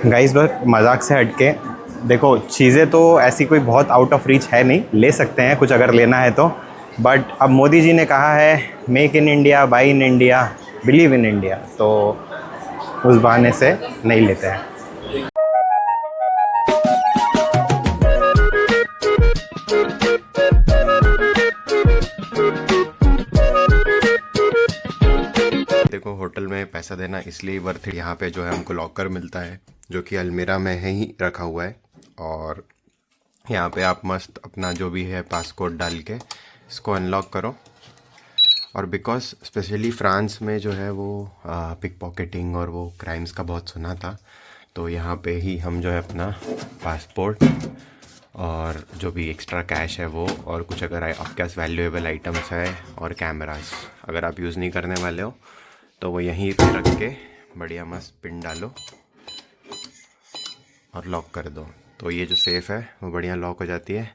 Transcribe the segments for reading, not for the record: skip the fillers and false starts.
Guys बस मजाक से हटके देखो, चीज़ें तो ऐसी कोई बहुत आउट ऑफ रीच है नहीं, ले सकते हैं कुछ अगर लेना है तो। बट अब मोदी जी ने कहा है make in India, by in India, believe in India, तो उस बहाने से नहीं लेते हैं। देखो, होटल में पैसा देना इसलिए वर्थ इट, यहाँ पे जो है हमको लॉकर मिलता है जो कि अलमीरा में है ही रखा हुआ है। और यहाँ पे आप मस्त अपना जो भी है पासकोड डाल के इसको अनलॉक करो। और बिकॉज स्पेशली फ्रांस में जो है वो पिक पॉकेटिंग और वो क्राइम्स का बहुत सुना था, तो यहाँ पे ही हम जो है अपना पासपोर्ट और जो भी एक्स्ट्रा कैश है वो, और कुछ अगर आपके पास वैल्यूएबल आइटम्स है और कैमरास अगर आप यूज़ नहीं करने वाले हो तो वो यहीं पे रख के बढ़िया मस्त पिन डालो और लॉक कर दो, तो ये जो सेफ़ है वो बढ़िया लॉक हो जाती है।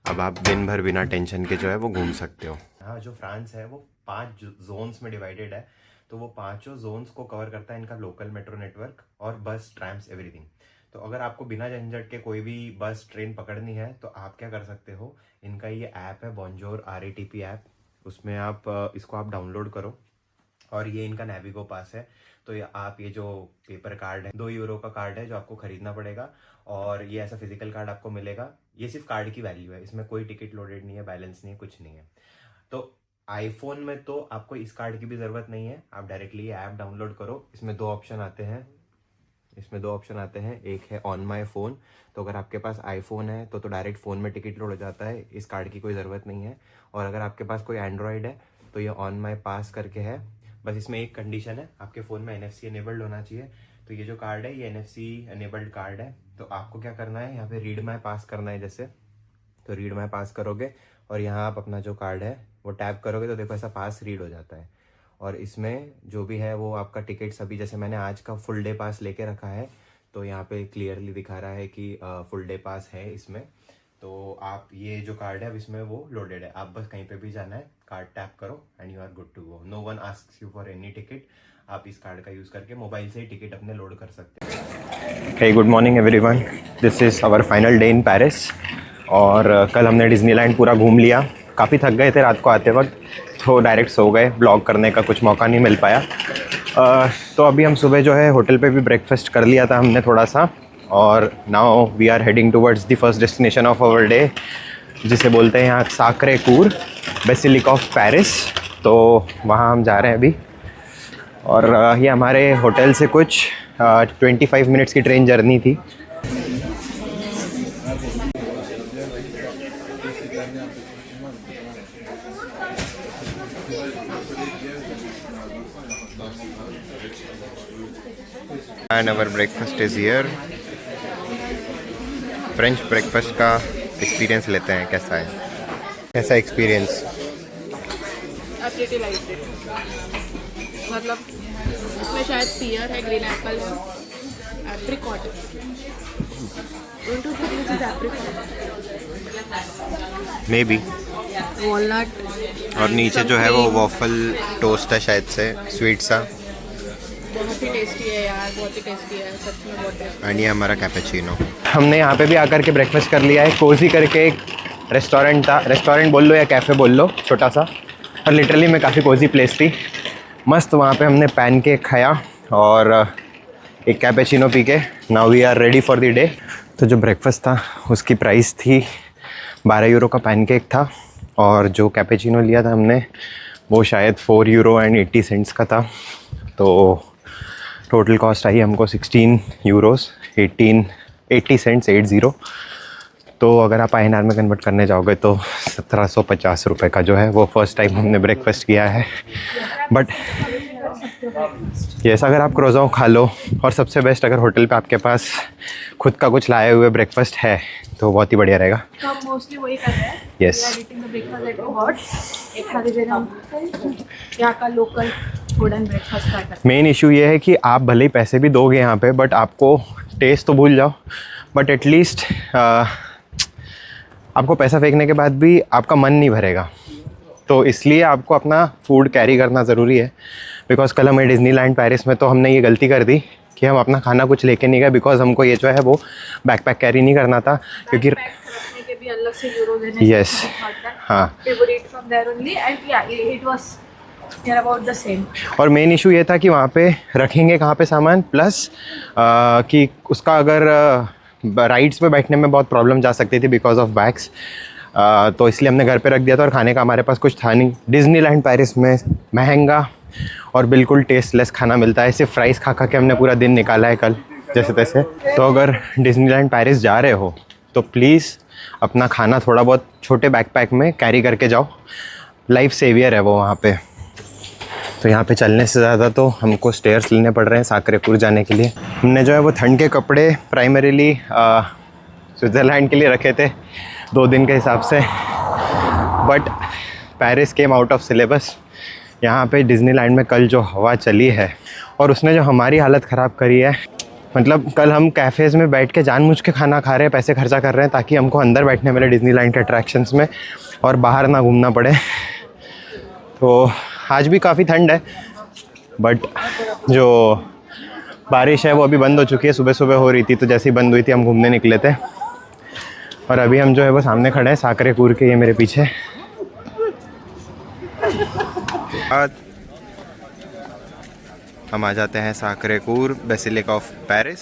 अब आप दिन भर बिना टेंशन के जो है वो घूम सकते हो। हाँ, जो फ्रांस है वो 5 जोन्स में डिवाइडेड है, तो वो 5 जोन्स को कवर करता है इनका लोकल मेट्रो नेटवर्क और बस, ट्रैम्स, एवरीथिंग। तो अगर आपको बिना झंझट के कोई भी बस ट्रेन पकड़नी है तो आप क्या कर सकते हो, इनका ये ऐप है बॉन्जोर RATP ऐप, उसमें आप इसको आप डाउनलोड करो। और ये इनका नेविगो पास है, तो ये जो पेपर कार्ड है 2 यूरो का कार्ड है जो आपको खरीदना पड़ेगा, और ये ऐसा फिजिकल कार्ड आपको मिलेगा। ये सिर्फ कार्ड की वैल्यू है, इसमें कोई टिकट लोडेड नहीं है, बैलेंस नहीं है, कुछ नहीं है। तो आईफोन में तो आपको इस कार्ड की भी ज़रूरत नहीं है, आप डायरेक्टली ये ऐप डाउनलोड करो। इसमें 2 ऑप्शन आते हैं, एक है ऑन माई फ़ोन, तो अगर आपके पास आईफोन है तो डायरेक्ट फ़ोन में टिकट लोड हो जाता है, इस कार्ड की कोई ज़रूरत नहीं है। और अगर आपके पास कोई एंड्रॉयड है तो ये ऑन माई पास करके है, बस इसमें एक कंडीशन है, आपके फ़ोन में NFC एनेबल्ड होना चाहिए। तो ये जो कार्ड है ये NFC एनेबल्ड कार्ड है। तो आपको क्या करना है, यहाँ पे रीड माई पास करना है, जैसे तो रीड माई पास करोगे और यहाँ आप अपना जो कार्ड है वो टैप करोगे तो देखो ऐसा पास रीड हो जाता है। और इसमें जो भी है वो आपका टिकट अभी, जैसे मैंने आज का फुल डे पास लेके रखा है तो यहाँ पे क्लियरली दिखा रहा है कि फुल डे पास है इसमें। तो आप ये जो कार्ड है अब इसमें वो लोडेड है, आप बस कहीं पे भी जाना है कार्ड टैप करो and you are good to go, no one asks you for any ticket. आप इस कार्ड का यूज़ करके मोबाइल से ही टिकट अपने लोड कर सकते हैं। Hey good morning everyone, this is our final day in Paris. और कल हमने डिज्नीलैंड पूरा घूम लिया, काफ़ी थक गए थे रात को आते वक्त, तो डायरेक्ट सो गए, ब्लॉग करने का कुछ मौका नहीं मिल पाया। तो अभी हम सुबह जो है होटल पे भी ब्रेकफास्ट कर लिया था हमने थोड़ा सा, और now we are heading towards the first destination of our day, जिसे बोलते हैं यहाँ Sacre Coeur, basilica of Paris. तो वहाँ हम जा रहे हैं अभी, और ये हमारे होटल से कुछ 25 मिनट्स की ट्रेन जर्नी थी। And our breakfast is here. French breakfast का एक्सपीरियंस लेते हैं, कैसा है, कैसा एक्सपीरियंस? मतलब इसमें शायद पियर है, ग्रीन एप्पल है, एप्रिकॉट, मे बी, वॉलनट, और नीचे जो है वो वॉफल टोस्ट है शायद से, स्वीट सा। बहुत ही टेस्टी है यार, बहुत ही टेस्टी है, सच में बहुत टेस्टी। एंड ये हमारा कैपेचिनो। हमने यहाँ पे भी आकर के ब्रेकफास्ट कर लिया है। कोजी करके एक रेस्टोरेंट था, रेस्टोरेंट बोल लो या कैफ़े बोल लो, छोटा सा, और लिटरली में काफ़ी कोजी प्लेस थी, मस्त। वहाँ पे हमने पैनकेक खाया और एक कैपेचिनो पी के now we are ready for the day. तो जो ब्रेकफास्ट था उसकी प्राइस थी 12 यूरो का पैनकेक था, और जो कैपेचिनो लिया था हमने वो शायद 4 यूरो एंड 80 सेंट्स का था। तो टोटल कॉस्ट आई हमको 16 यूरोस 80 सेंट्स 80। तो अगर आप INR में कन्वर्ट करने जाओगे तो 1750 रुपये का जो है वो फर्स्ट टाइम हमने ब्रेकफास्ट किया है। बट यस, अगर आप क्रोज़ों खा लो, और सबसे बेस्ट अगर होटल पे आपके पास खुद का कुछ लाए हुए ब्रेकफास्ट है तो बहुत ही बढ़िया रहेगा। तो हम मोस्टली वही कर रहे हैं। यस, यहाँ का local food and breakfast try करते हैं। मेन इशू ये है कि आप भले ही पैसे भी दोगे यहाँ पे, बट आपको टेस्ट तो भूल जाओ, बट एटलीस्ट आपको पैसा फेंकने के बाद भी आपका मन नहीं भरेगा। तो इसलिए आपको अपना फूड कैरी करना ज़रूरी है। बिकॉज़ कल हमें डिज्नीलैंड पेरिस में तो हमने ये गलती कर दी कि हम अपना खाना कुछ लेके नहीं गए, बिकॉज हमको ये जो है वो बैकपैक कैरी नहीं करना था, क्योंकि रखने के भी अलग से यूरो देने यस हाँ, we would eat from there only and yeah it was near about the same. और मेन इशू ये था कि वहाँ पे रखेंगे कहाँ पे सामान, प्लस कि उसका अगर राइड्स पे बैठने में बहुत प्रॉब्लम जा सकती थी बिकॉज ऑफ बैग्स, तो इसलिए हमने घर पे रख दिया था और खाने का हमारे पास कुछ था नहीं। डिज्नीलैंड पेरिस में महंगा और बिल्कुल टेस्टलेस खाना मिलता है, सिर्फ फ्राइज़ खा खा के हमने पूरा दिन निकाला है कल जैसे तैसे। तो अगर डिज्नीलैंड पेरिस जा रहे हो तो प्लीज़ अपना खाना थोड़ा बहुत छोटे बैकपैक में कैरी करके जाओ, लाइफ सेवियर है वो वहाँ पे। तो यहाँ पे चलने से ज़्यादा तो हमको स्टेयर्स लेने पड़ रहे हैं साकरेपुर जाने के लिए। हमने जो है वो ठंड के कपड़े प्राइमरीली स्विट्ज़रलैंड के लिए रखे थे 2 दिन के हिसाब से, but Paris came out of syllabus. यहाँ पे डिज्नीलैंड में कल जो हवा चली है और उसने जो हमारी हालत ख़राब करी है, मतलब कल हम कैफ़ेज़ में बैठ के जानबूझ के खाना खा रहे हैं, पैसे खर्चा कर रहे हैं ताकि हमको अंदर बैठने मिले डिज्नीलैंड के अट्रैक्शंस में और बाहर ना घूमना पड़े। तो आज भी काफ़ी ठंड है, बट जो बारिश है वो अभी बंद हो चुकी है। सुबह सुबह हो रही थी, तो जैसे ही बंद हुई थी हम घूमने निकले थे, और अभी हम जो है वो सामने खड़े हैं साकरेपुर के, ये मेरे पीछे। हम आ जाते हैं साकरेपुर बेसिलिका ऑफ पेरिस।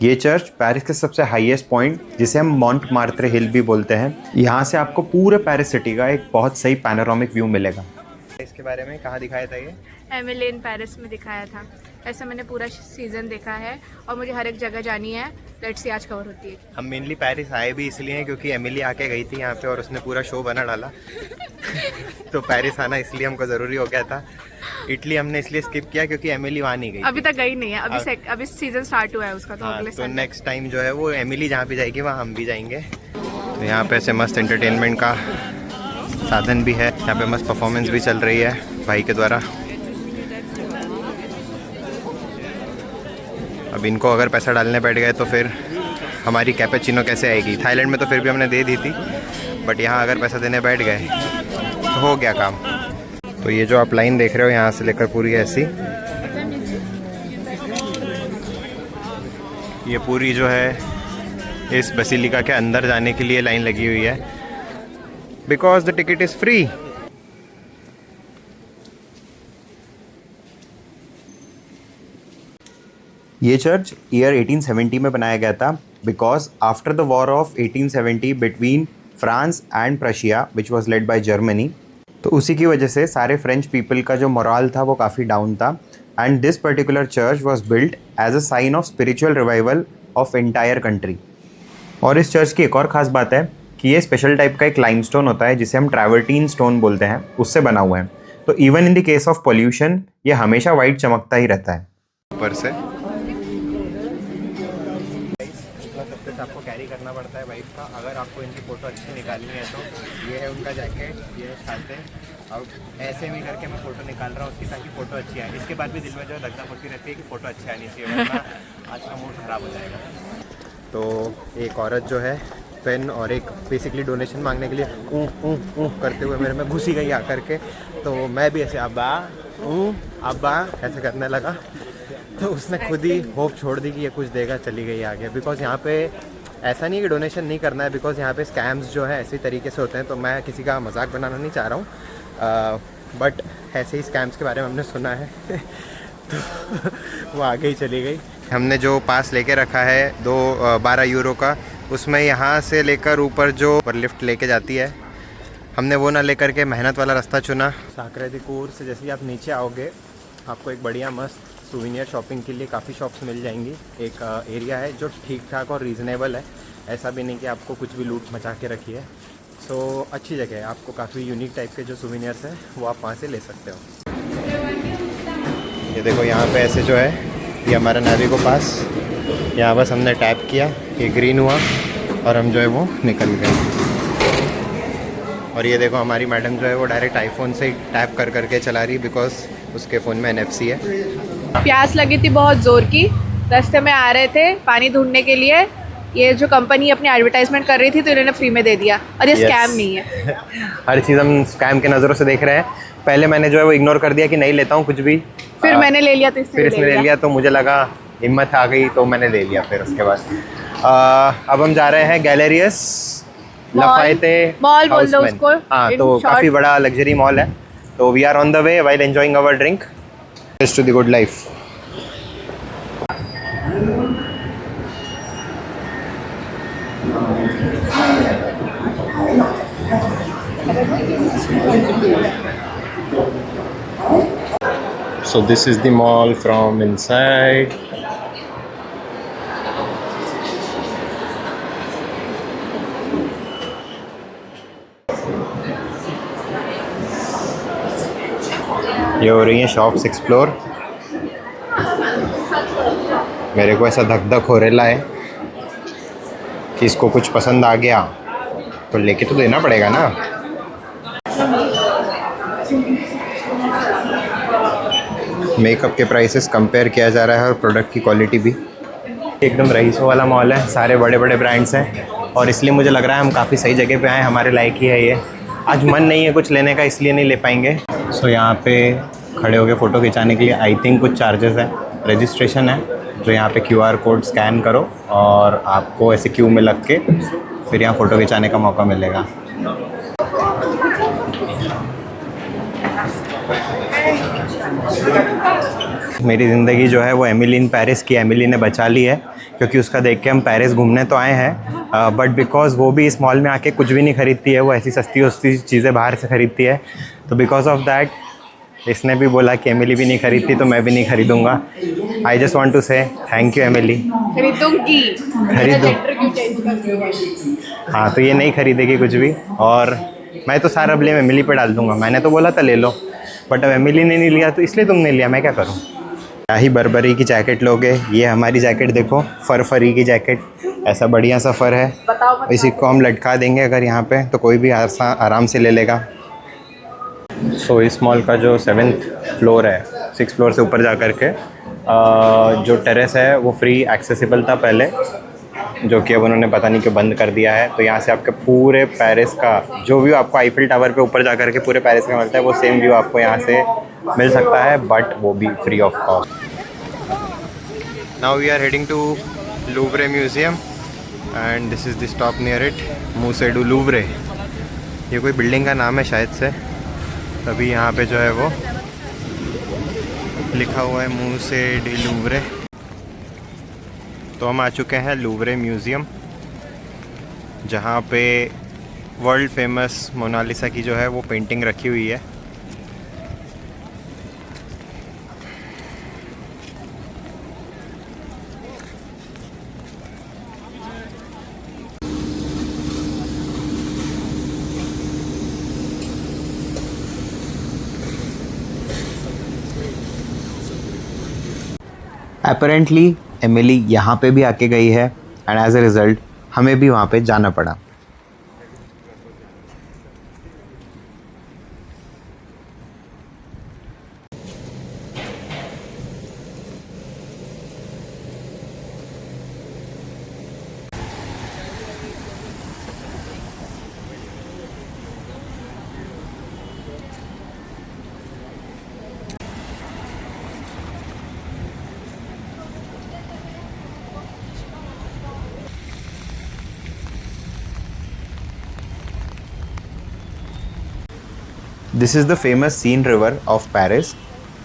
ये चर्च पेरिस के सबसे हाईएस्ट पॉइंट, जिसे हम मॉन्टमार्त्रे हिल भी बोलते हैं, यहाँ से आपको पूरे पेरिस सिटी का एक बहुत सही पैनोरामिक व्यू मिलेगा। इसके बारे में कहाँ दिखाया था ये? एमिली इन पेरिस में दिखाया था। ऐसे मैंने पूरा सीजन देखा है और मुझे हर एक जगह जानी है। लेट्स सी आज कवर होती है। हम मेनली पेरिस आए भी इसलिए हैं क्योंकि एमिली आके गई थी यहाँ पे और उसने पूरा शो बना डाला तो पेरिस आना इसलिए हमको ज़रूरी हो गया था। इटली हमने इसलिए स्किप किया क्योंकि एमिली वहाँ नहीं गई, अभी तक गई नहीं है। अभी सीजन स्टार्ट हुआ है उसका, तो अगले तो नेक्स्ट टाइम जो है वो एमिली जहाँ पे जाएगी वहाँ हम भी जाएंगे। तो यहाँ पे ऐसे मस्त एंटरटेनमेंट का साधन भी है, यहाँ पे मस्त परफॉर्मेंस भी चल रही है भाई के द्वारा। अब इनको अगर पैसा डालने बैठ गए तो फिर हमारी कैपेचिनो कैसे आएगी? थाईलैंड में तो फिर भी हमने दे दी थी, बट यहाँ अगर पैसा देने बैठ गए तो हो गया काम। तो ये जो आप लाइन देख रहे हो यहाँ से लेकर पूरी ऐसी, ये पूरी जो है इस बेसिलिका के अंदर जाने के लिए लाइन लगी हुई है, because the ticket is free. ये चर्च ईयर 1870 में बनाया गया था, because after the war of 1870 between France and Prussia which was led by Germany, तो उसी की वजह से सारे फ्रेंच पीपल का जो मोरल था वो काफ़ी डाउन था, and this particular church was built as a sign of spiritual revival of entire country. और इस चर्च की एक और ख़ास बात है कि ये स्पेशल टाइप का एक लाइमस्टोन होता है जिसे हम ट्रैवर्टीन स्टोन बोलते हैं, उससे बना हुआ है। तो even in the case of pollution ये हमेशा वाइट चमकता ही रहता है ऊपर से। आपको कैरी करना पड़ता है वाइफ का, अगर आपको इनकी फ़ोटो अच्छी निकालनी है तो ये है उनका जैकेट, ये है छाते। अब ऐसे भी करके मैं फ़ोटो निकाल रहा हूँ उसकी, ताकि फ़ोटो अच्छी आए। इसके बाद भी दिल में जो लगता मुड़ती रहती है कि फ़ोटो अच्छी आनी चाहिए, वरना आज का मूड ख़राब हो जाएगा। तो एक औरत जो है पेन और एक बेसिकली डोनेशन मांगने के लिए करते हुए मेरे में घुसी गई आकर के, तो मैं भी ऐसे अब्बा ऐसे करने लगा, तो उसने खुद ही होप छोड़ दी कि ये कुछ देगा, चली गई आगे। बिकॉज़ यहाँ पे ऐसा नहीं है कि डोनेशन नहीं करना है, बिकॉज़ यहाँ पे स्कैम्स जो है ऐसे तरीके से होते हैं। तो मैं किसी का मजाक बनाना नहीं चाह रहा हूँ, बट ऐसे ही स्कैम्स के बारे में हमने सुना है तो वो आगे ही चली गई। हमने जो पास लेके रखा है 12 यूरो का, उसमें यहाँ से लेकर ऊपर जो लिफ्ट लेके जाती है, हमने वो ना लेकर के मेहनत वाला रास्ता चुना। साकरेपुर से जैसे ही आप नीचे आओगे आपको एक बढ़िया मस्त सूवेनियर शॉपिंग के लिए काफ़ी शॉप्स मिल जाएंगी। एक एरिया है जो ठीक ठाक और रीज़नेबल है, ऐसा भी नहीं कि आपको कुछ भी लूट मचा के रखी है। सो अच्छी जगह है, आपको काफ़ी यूनिक टाइप के जो सूवेनियर्स हैं वो आप वहाँ से ले सकते हो। ये देखो यहाँ पे ऐसे जो है ये हमारा नाविगो पास, यहाँ बस हमने टैप किया, ये ग्रीन हुआ और हम जो है वो निकल गए। और ये देखो हमारी मैडम जो है वो डायरेक्ट आईफोन से ही टैप कर करके चला रही, बिकॉज उसके फ़ोन में NFC है। प्यास लगी थी बहुत ज़ोर की, रास्ते में आ रहे थे पानी ढूंढने के लिए। ये जो कंपनी अपनी एडवर्टाइजमेंट कर रही थी तो इन्होंने फ्री में दे दिया, और ये स्कैम नहीं है। हर चीज़ हम स्कैम के नज़रों से देख रहे हैं। पहले मैंने जो है वो इग्नोर कर दिया कि नहीं लेता हूँ कुछ भी, फिर मैंने ले लिया तो फिर इसने ले लिया, तो मुझे लगा हिम्मत आ गई तो मैंने ले लिया फिर उसके बाद। अब हम जा रहे हैं गैलेरियस लफायते मॉल बोल दो हाउसमैन। उसको, हाँ, in तो short। काफ़ी बड़ा लग्जरी मॉल है। तो we are on the way while enjoying our drink. Cheers to the good life. So this is the mall from inside. ये हो रही हैं शॉप्स एक्सप्लोर। मेरे को ऐसा धक धक हो रहा है कि इसको कुछ पसंद आ गया तो लेके तो देना पड़ेगा ना। मेकअप के प्राइसेस कंपेयर किया जा रहा है और प्रोडक्ट की क्वालिटी भी। एकदम रईसों वाला मॉल है, सारे बड़े बड़े ब्रांड्स हैं और इसलिए मुझे लग रहा है हम काफ़ी सही जगह पे आए, हमारे लायक ही है ये। आज मन नहीं है कुछ लेने का इसलिए नहीं ले पाएंगे। सो यहाँ पे खड़े होकर फ़ोटो खिंचाने के लिए आई थिंक कुछ चार्जेस है, रजिस्ट्रेशन है, जो यहाँ पे QR कोड स्कैन करो और आपको ऐसे क्यू में लग के फिर यहाँ फ़ोटो खिंचाने का मौका मिलेगा। मेरी ज़िंदगी जो है वो एमिली इन पेरिस की एमिली ने बचा ली है, क्योंकि उसका देख के हम पेरिस घूमने तो आए हैं बट बिकॉज़ वो भी इस मॉल में आके कुछ भी नहीं ख़रीदती है, वो ऐसी सस्ती सस्ती चीज़ें बाहर से ख़रीदती है। तो बिकॉज ऑफ दैट इसने भी बोला कि एमिली भी नहीं खरीदती तो मैं भी नहीं खरीदूँगा। आई जस्ट वॉन्ट टू से थैंक यू एमिली। खरीदूंगी। खरीदो। हाँ, तो ये नहीं खरीदेगी कुछ भी और मैं तो सारा ब्लेम एमिली पे डाल दूँगा। मैंने तो बोला था ले लो बट अब एमिली ने नहीं लिया तो इसलिए तुमने लिया, मैं क्या करूँ। क्या ही बर्बरी की जैकेट लोगे। ये हमारी जैकेट देखो, फरी की जैकेट, ऐसा बढ़िया सा फर है। इसी को हम लटका देंगे अगर यहाँ पे तो कोई भी आराम से ले लेगा। सो इस मॉल का जो 7th फ्लोर है, 6 फ्लोर से ऊपर जा कर के जो टेरेस है वो फ्री एक्सेसिबल था पहले, जो कि अब उन्होंने पता नहीं क्यों बंद कर दिया है। तो यहाँ से आपके पूरे पेरिस का जो व्यू आपको आईफिल टावर पे ऊपर जा कर के पूरे पेरिस का मिलता है वो सेम व्यू आपको यहाँ से मिल सकता है, बट वो भी free of cost. Now we are heading to Louvre museum and this is the stop near it, Musée du Louvre. ये कोई बिल्डिंग का नाम है शायद से, तभी यहाँ पे जो है वो लिखा हुआ है मूसे डी लूवरे। तो हम आ चुके हैं लूवरे म्यूज़ियम, जहाँ पे वर्ल्ड फेमस मोनालिसा की जो है वो पेंटिंग रखी हुई है। अपेरेंटली एमिली यहाँ पे भी आके गई है एंड एज अ रिज़ल्ट हमें भी वहाँ पे जाना पड़ा। This is the famous Seine river of Paris.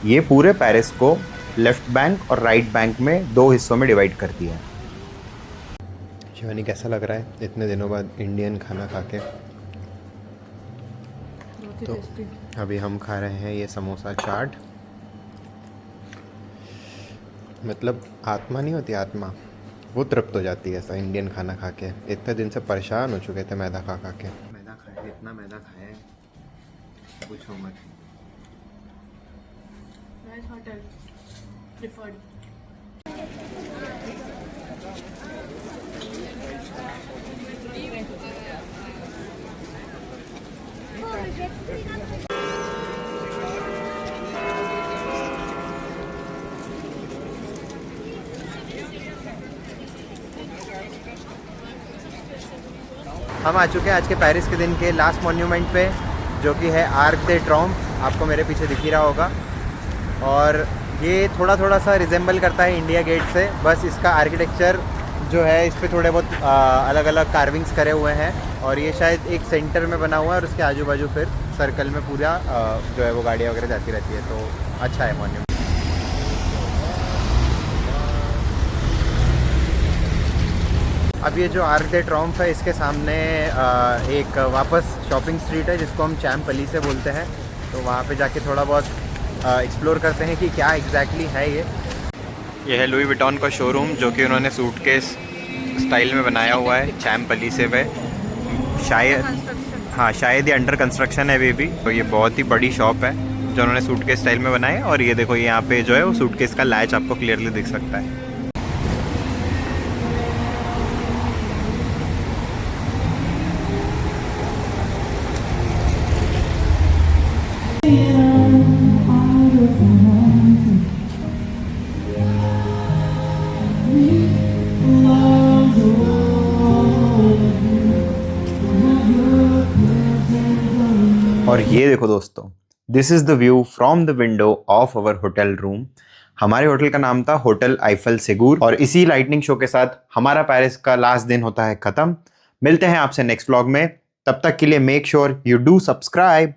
ये पूरे पेरिस को लेफ़्ट बैंक और राइट बैंक में 2 हिस्सों में डिवाइड करती है। शिवानी कैसा लग रहा है इतने दिनों बाद इंडियन खाना खा के? तो अभी हम खा रहे हैं ये समोसा चाट। मतलब आत्मा नहीं होती, आत्मा वो तृप्त हो जाती है ऐसा इंडियन खाना खा के। इतने दिन से परेशान हो चुके थे मैदा खा के। मैदा खाया, इतना मैदा खाया है पूछो मत। Hotel preferred. हम आ चुके हैं आज के पेरिस के दिन के लास्ट मॉन्यूमेंट पे, जो कि है आर्क दे ट्रॉम्प। आपको मेरे पीछे दिख ही रहा होगा। और ये थोड़ा थोड़ा सा रिजेंबल करता है इंडिया गेट से, बस इसका आर्किटेक्चर जो है इस पे थोड़े बहुत अलग अलग कार्विंग्स करे हुए हैं, और ये शायद एक सेंटर में बना हुआ है और उसके आजू बाजू फिर सर्कल में पूरा जो है वो गाड़ियाँ वगैरह जाती रहती है, तो अच्छा है मॉन्यूमेंट। अब ये जो आर्क दे ट्रायम्फ है इसके सामने एक वापस शॉपिंग स्ट्रीट है जिसको हम चैम पली से बोलते हैं, तो वहाँ पे जाके थोड़ा बहुत एक्सप्लोर करते हैं कि क्या एग्जैक्टली है ये। ये है लुई विटॉन का शोरूम जो कि उन्होंने सूटकेस स्टाइल में बनाया हुआ है चैम पली से वे, शायद हाँ शायद ये अंडर कंस्ट्रक्शन है अभी भी। तो ये बहुत ही बड़ी शॉप है जो उन्होंने सूटकेस स्टाइल में बनाया है, और ये देखो यहाँ पे जो है वो सूटकेस का लैच आपको क्लियरली दिख सकता है। और ये देखो दोस्तों, this is the view from the window of our hotel room. हमारे होटल का नाम था होटल आईफल सेगूर, और इसी लाइटनिंग शो के साथ हमारा पेरिस का लास्ट दिन होता है खत्म। मिलते हैं आपसे नेक्स्ट व्लॉग में, तब तक के लिए make sure you do subscribe.